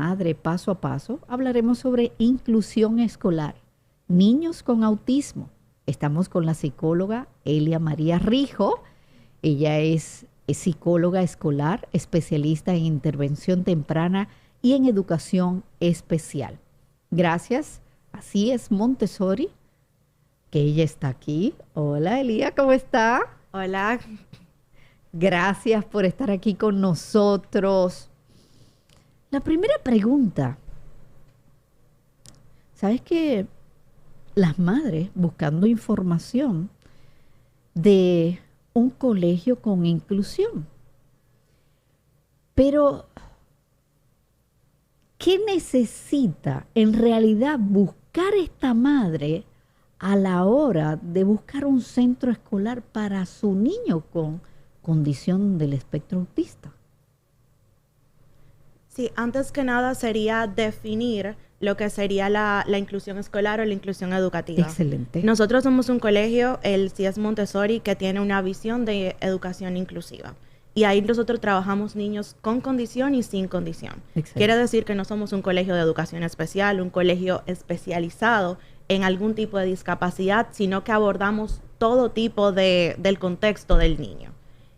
Madre Paso a Paso, hablaremos sobre inclusión escolar, niños con autismo. Estamos con la psicóloga Elia María Rijo. Ella es psicóloga escolar, especialista en intervención temprana y en educación especial. Gracias. Así es Montessori, que ella está aquí. Hola Elia, ¿cómo está? Hola. Gracias por estar aquí con nosotros. La primera pregunta. ¿Sabes que las madres buscando información de un colegio con inclusión? Pero, ¿qué necesita en realidad buscar esta madre a la hora de buscar un centro escolar para su niño con condición del espectro autista? Sí, antes que nada sería definir lo que sería la inclusión escolar o la inclusión educativa. Excelente. Nosotros somos un colegio, el CIES Montessori, que tiene una visión de educación inclusiva. Y ahí nosotros trabajamos niños con condición y sin condición. Excelente. Quiere decir que no somos un colegio de educación especial, un colegio especializado en algún tipo de discapacidad, sino que abordamos todo tipo del contexto del niño.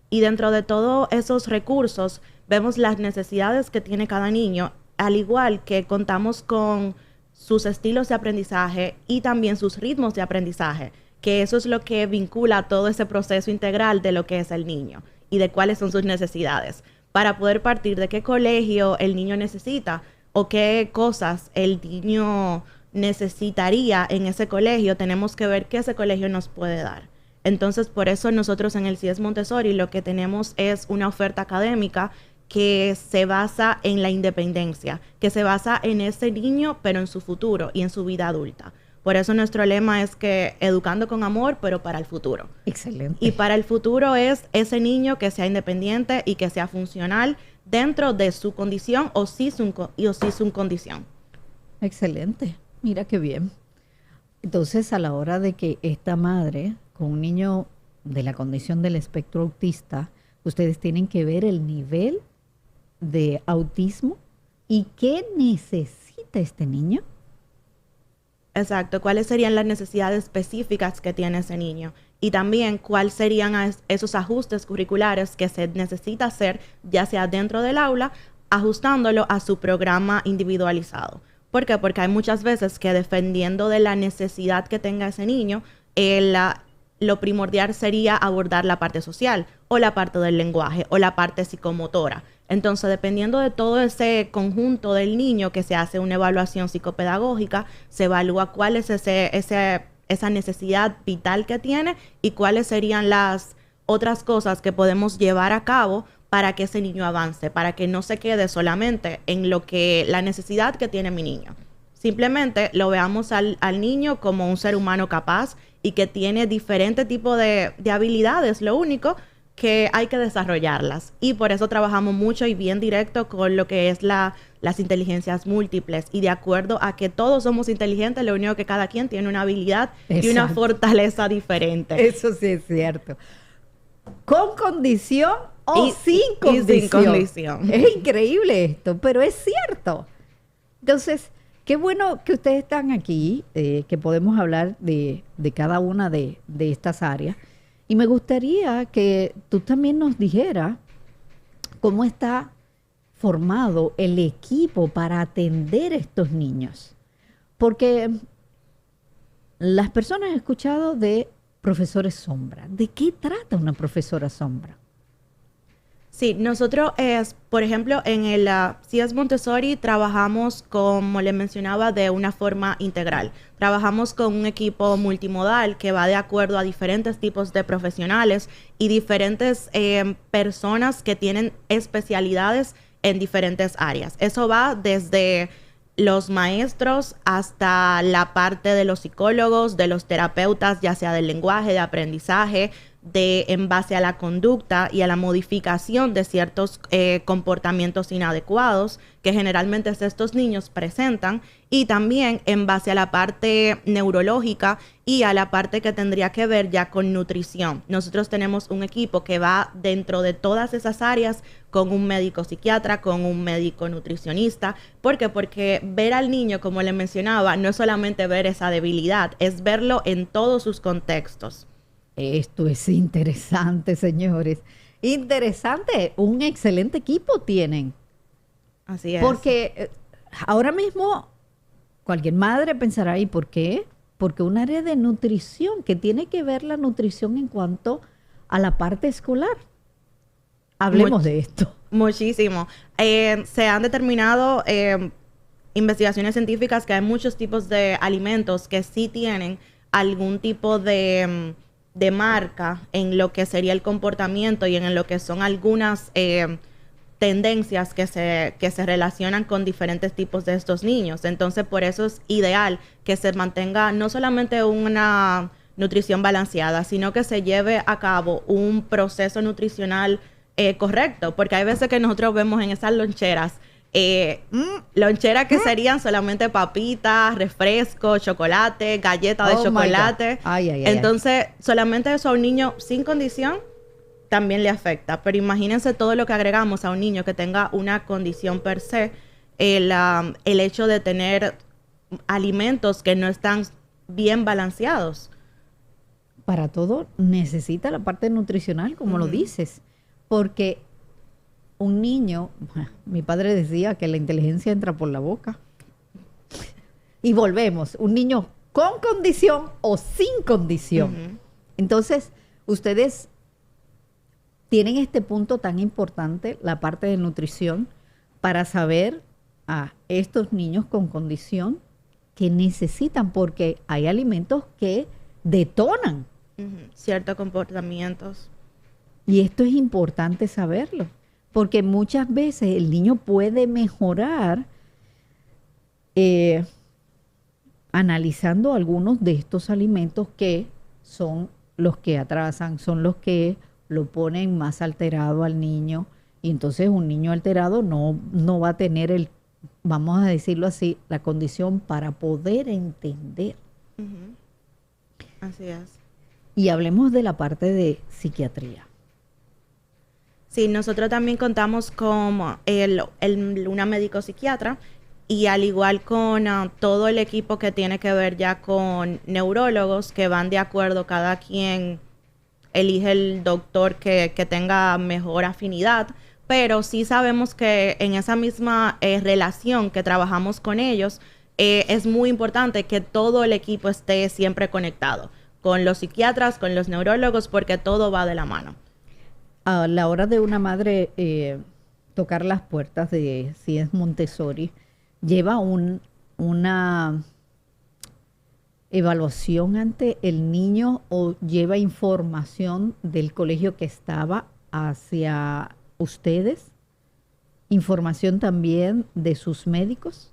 Y dentro de todos esos recursos vemos las necesidades que tiene cada niño, al igual que contamos con sus estilos de aprendizaje y también sus ritmos de aprendizaje, que eso es lo que vincula todo ese proceso integral de lo que es el niño y de cuáles son sus necesidades, para poder partir de qué colegio el niño necesita o qué cosas el niño necesitaría en ese colegio. Tenemos que ver qué ese colegio nos puede dar. Entonces, por eso nosotros en el CIES Montessori lo que tenemos es una oferta académica que se basa en la independencia, que se basa en ese niño, pero en su futuro y en su vida adulta. Por eso nuestro lema es que educando con amor, pero para el futuro. Excelente. Y para el futuro es ese niño que sea independiente y que sea funcional dentro de su condición o sí su condición. Excelente. Mira qué bien. Entonces, a la hora de que esta madre con un niño de la condición del espectro autista, ustedes tienen que ver el nivel de autismo y qué necesita este niño. Exacto, cuáles serían las necesidades específicas que tiene ese niño y también cuáles serían esos ajustes curriculares que se necesita hacer, ya sea dentro del aula, ajustándolo a su programa individualizado. ¿Por qué? Porque hay muchas veces que dependiendo de la necesidad que tenga ese niño, lo primordial sería abordar la parte social o la parte del lenguaje o la parte psicomotora. Entonces, dependiendo de todo ese conjunto del niño que se hace una evaluación psicopedagógica, se evalúa cuál es esa necesidad vital que tiene y cuáles serían las otras cosas que podemos llevar a cabo para que ese niño avance, para que no se quede solamente en la necesidad que tiene mi niño. Simplemente lo veamos al niño como un ser humano capaz y que tiene diferentes tipos de habilidades. Lo único que hay que desarrollarlas. Y por eso trabajamos mucho y bien directo con lo que es las inteligencias múltiples. Y de acuerdo a que todos somos inteligentes, lo único que cada quien tiene una habilidad y una fortaleza diferente. Eso sí es cierto. Con condición o sin condición. Y sin condición. Es increíble esto, pero es cierto. Entonces, qué bueno que ustedes están aquí, que podemos hablar de cada una de estas áreas. Y me gustaría que tú también nos dijeras cómo está formado el equipo para atender a estos niños. Porque las personas han escuchado de profesores sombra. ¿De qué trata una profesora sombra? Sí, nosotros, por ejemplo, en el CIES Montessori trabajamos, como les mencionaba, de una forma integral. Trabajamos con un equipo multimodal que va de acuerdo a diferentes tipos de profesionales y diferentes personas que tienen especialidades en diferentes áreas. Eso va desde los maestros hasta la parte de los psicólogos, de los terapeutas, ya sea del lenguaje, de aprendizaje, en base a la conducta y a la modificación de ciertos comportamientos inadecuados que generalmente estos niños presentan, y también en base a la parte neurológica y a la parte que tendría que ver ya con nutrición. Nosotros tenemos un equipo que va dentro de todas esas áreas con un médico psiquiatra, con un médico nutricionista. ¿Por qué? Porque ver al niño, como le mencionaba, no es solamente ver esa debilidad, es verlo en todos sus contextos. Esto es interesante, señores. Interesante. Un excelente equipo tienen. Así es. Porque ahora mismo cualquier madre pensará, ¿y por qué? Porque un área de nutrición que tiene que ver la nutrición en cuanto a la parte escolar. Hablemos de esto. Muchísimo. Se han determinado investigaciones científicas que hay muchos tipos de alimentos que sí tienen algún tipo de marca en lo que sería el comportamiento y en lo que son algunas tendencias que se relacionan con diferentes tipos de estos niños. Entonces, por eso es ideal que se mantenga no solamente una nutrición balanceada, sino que se lleve a cabo un proceso nutricional correcto, porque hay veces que nosotros vemos en esas loncheras loncheras que serían solamente papitas, refresco, chocolate, galleta de chocolate. Entonces, solamente eso a un niño sin condición también le afecta. Pero imagínense todo lo que agregamos a un niño que tenga una condición per se, el hecho de tener alimentos que no están bien balanceados. Para todo necesita la parte nutricional, como lo dices, porque un niño, mi padre decía que la inteligencia entra por la boca. Y volvemos, un niño con condición o sin condición. Entonces, ustedes tienen este punto tan importante, la parte de nutrición, para saber a estos niños con condición que necesitan, porque hay alimentos que detonan ciertos comportamientos. Y esto es importante saberlo, porque muchas veces el niño puede mejorar analizando algunos de estos alimentos que son los que atrasan, son los que lo ponen más alterado al niño. Y entonces un niño alterado no va a tener vamos a decirlo así, la condición para poder entender. Así es. Y hablemos de la parte de psiquiatría. Sí, nosotros también contamos con una médico psiquiatra, y al igual con todo el equipo que tiene que ver ya con neurólogos que van de acuerdo, cada quien elige el doctor que tenga mejor afinidad, pero sí sabemos que en esa misma relación que trabajamos con ellos, es muy importante que todo el equipo esté siempre conectado con los psiquiatras, con los neurólogos, porque todo va de la mano. A la hora de una madre tocar las puertas de si es Montessori, lleva una evaluación ante el niño o lleva información del colegio que estaba hacia ustedes, información también de sus médicos.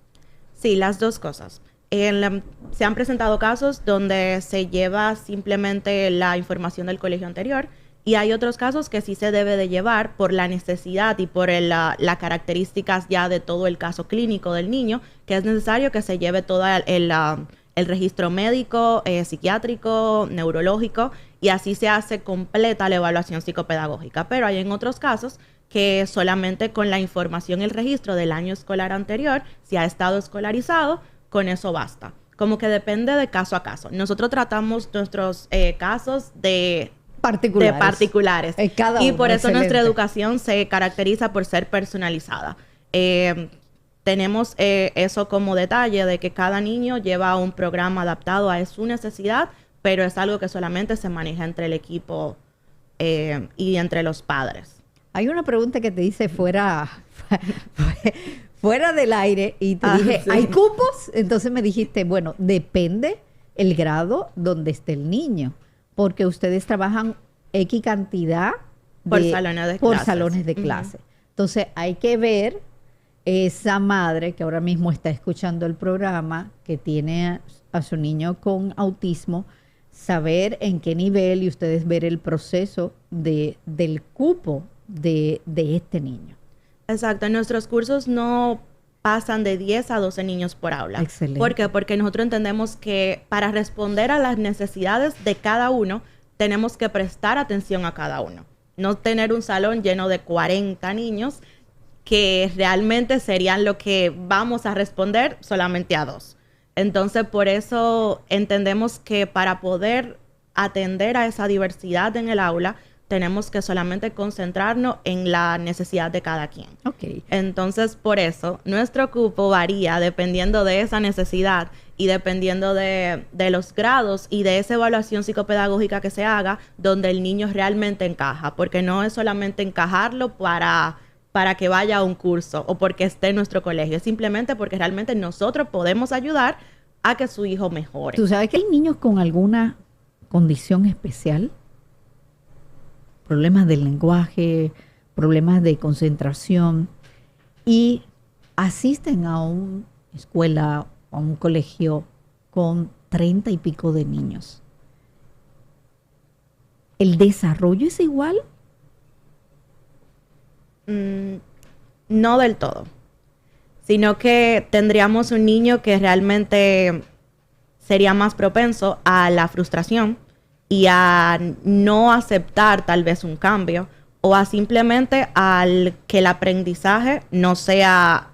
Sí, las dos cosas. Se han presentado casos donde se lleva simplemente la información del colegio anterior, y hay otros casos que sí se debe de llevar por la necesidad y por las características ya de todo el caso clínico del niño, que es necesario que se lleve todo el registro médico, psiquiátrico, neurológico, y así se hace completa la evaluación psicopedagógica. Pero hay en otros casos que solamente con la información y el registro del año escolar anterior, si ha estado escolarizado, con eso basta. Como que depende de caso a caso. Nosotros tratamos nuestros casos de particulares. Y por eso nuestra educación se caracteriza por ser personalizada. Tenemos eso como detalle de que cada niño lleva un programa adaptado a su necesidad, pero es algo que solamente se maneja entre el equipo y entre los padres. Hay una pregunta que te hice fuera del aire y te dije, sí. ¿Hay cupos? Entonces me dijiste, bueno, depende el grado donde esté el niño, porque ustedes trabajan X cantidad por salones de clase. Entonces hay que ver esa madre que ahora mismo está escuchando el programa, que tiene a su niño con autismo, saber en qué nivel y ustedes ver el proceso del cupo de este niño. Exacto, en nuestros cursos no pasan de 10 a 12 niños por aula. Excelente. ¿Por qué? Porque nosotros entendemos que para responder a las necesidades de cada uno, tenemos que prestar atención a cada uno. No tener un salón lleno de 40 niños que realmente serían lo que vamos a responder solamente a 2. Entonces, por eso entendemos que para poder atender a esa diversidad en el aula, tenemos que solamente concentrarnos en la necesidad de cada quien. Ok. Entonces, por eso, nuestro cupo varía dependiendo de esa necesidad y dependiendo de los grados y de esa evaluación psicopedagógica que se haga, donde el niño realmente encaja. Porque no es solamente encajarlo para que vaya a un curso o porque esté en nuestro colegio. Es simplemente porque realmente nosotros podemos ayudar a que su hijo mejore. ¿Tú sabes que hay niños con alguna condición especial? Problemas del lenguaje, problemas de concentración, y asisten a una escuela, a un colegio con 30 y pico de niños. ¿El desarrollo es igual? No del todo, sino que tendríamos un niño que realmente sería más propenso a la frustración y a no aceptar tal vez un cambio, o a simplemente al que el aprendizaje no sea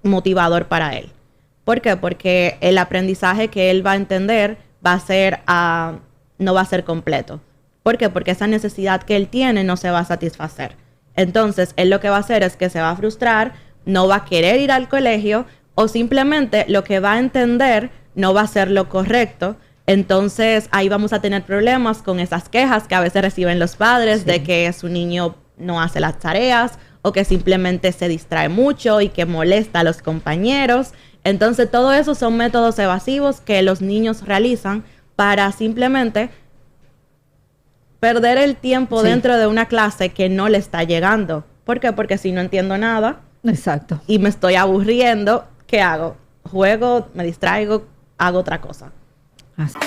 motivador para él. ¿Por qué? Porque el aprendizaje que él va a entender va a ser, no va a ser completo. ¿Por qué? Porque esa necesidad que él tiene no se va a satisfacer. Entonces, él lo que va a hacer es que se va a frustrar, no va a querer ir al colegio, o simplemente lo que va a entender no va a ser lo correcto. Entonces, ahí vamos a tener problemas con esas quejas que a veces reciben los padres, sí, de que su niño no hace las tareas o que simplemente se distrae mucho y que molesta a los compañeros. Entonces, todo eso son métodos evasivos que los niños realizan para simplemente perder el tiempo, sí, dentro de una clase que no le está llegando. ¿Por qué? Porque si no entiendo nada, exacto, y me estoy aburriendo, ¿qué hago? Juego, me distraigo, hago otra cosa. Así.